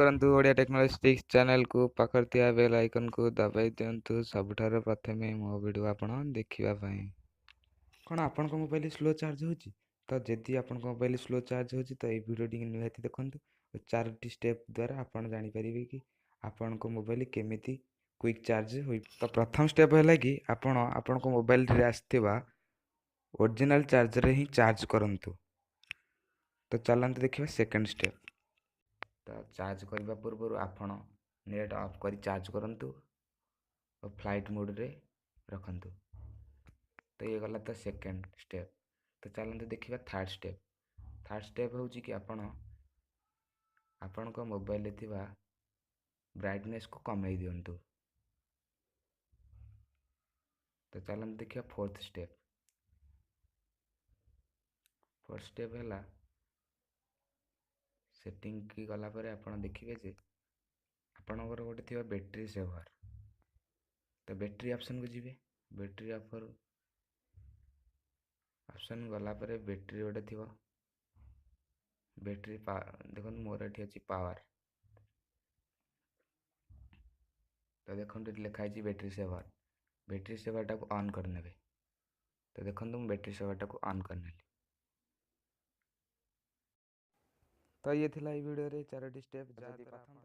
କରନ୍ତୁ Odia technology sticks ଚ୍ୟାନେଲକୁ ପାଖରେ ଥିବା ବେଲ୍ ଆଇକନ୍କୁ ଦବାଇ ଦିଅନ୍ତୁ ସବୁଠାରୁ ପ୍ରଥମେ ମୋ ଭିଡ଼ିଓ ଆପଣ ଦେଖିବା ପାଇଁ। କ'ଣ ଆପଣଙ୍କ ମୋବାଇଲ ସ୍ଲୋ ଚାର୍ଜ ହେଉଛି? ତ ଯଦି ଆପଣଙ୍କ ମୋବାଇଲ ସ୍ଲୋ ଚାର୍ଜ ହେଉଛି ତ ଏଇ ଭିଡ଼ିଓଟି ନିହାତି ଦେଖନ୍ତୁ। 4ଟି ଷ୍ଟେପ୍ ଦ୍ୱାରା ଆପଣ ଜାଣିପାରିବେ କି ଆପଣଙ୍କ ମୋବାଇଲ କେମିତି କ୍ୱିକ୍ ଚାର୍ଜ ହୋଇ। ତ ପ୍ରଥମ ଷ୍ଟେପ୍ ହେଲା କି ଆପଣ ଆପଣଙ୍କ ମୋବାଇଲରେ ଆସିଥିବା ଅରିଜିନାଲ୍ ଚାର୍ଜରରେ ହିଁ ଚାର୍ଜ କରନ୍ତୁ। ତ ଚାଲନ୍ତୁ ଦେଖିବା ସେକେଣ୍ଡ ଷ୍ଟେପ୍। ତ ଚାର୍ଜ କରିବା ପୂର୍ବରୁ ଆପଣ ନେଟ୍ ଅଫ୍ କରି ଚାର୍ଜ କରନ୍ତୁ ଓ ଫ୍ଲାଇଟ୍ ମୋଡ଼ରେ ରଖନ୍ତୁ। ତ ଇଏ ଗଲା ତ ସେକେଣ୍ଡ ଷ୍ଟେପ୍। ତ ଚାଲନ୍ତୁ ଦେଖିବା ଥାର୍ଡ଼ ଷ୍ଟେପ୍। ଥାର୍ଡ଼ ଷ୍ଟେପ୍ ହେଉଛି କି ଆପଣ ଆପଣଙ୍କ ମୋବାଇଲରେ ଥିବା ବ୍ରାଇଟନେସ୍କୁ କମେଇ ଦିଅନ୍ତୁ। ତ ଚାଲନ୍ତୁ ଦେଖିବା ଫୋର୍ଥ ଷ୍ଟେପ୍। ଫୋର୍ଥ ଷ୍ଟେପ୍ ହେଲା ସେଟିଂକି ଗଲା ପରେ ଆପଣ ଦେଖିବେ ଯେ ଆପଣଙ୍କର ଗୋଟେ ଥିବା ବ୍ୟାଟେରୀ ସେଭର୍। ତ ବ୍ୟାଟେରୀ ଅପସନ୍କୁ ଯିବେ। ବ୍ୟାଟେରୀ ଅପସନ୍ ଗଲା ପରେ ବ୍ୟାଟେରୀ ଗୋଟେ ଥିବ। ବ୍ୟାଟେରୀ ଦେଖନ୍ତୁ ମୋର ଏଠି ଅଛି ପାୱାର। ତ ଦେଖନ୍ତୁ ଏଠି ଲେଖା ହେଇଛି ବ୍ୟାଟେରୀ ସେଭର୍। ବ୍ୟାଟେରୀ ସେଭର୍ଟାକୁ ଅନ୍ କରିନେବେ। ତ ଦେଖନ୍ତୁ ମୁଁ ବ୍ୟାଟେରୀ ସେଭର୍ଟାକୁ ଅନ୍ କରିନେଲି। ତ ଇଏ ଥିଲା ଏଇ ଭିଡ଼ିଓରେ 4ଟି ଷ୍ଟେପ୍। ଯଦି ପ୍ରଥମ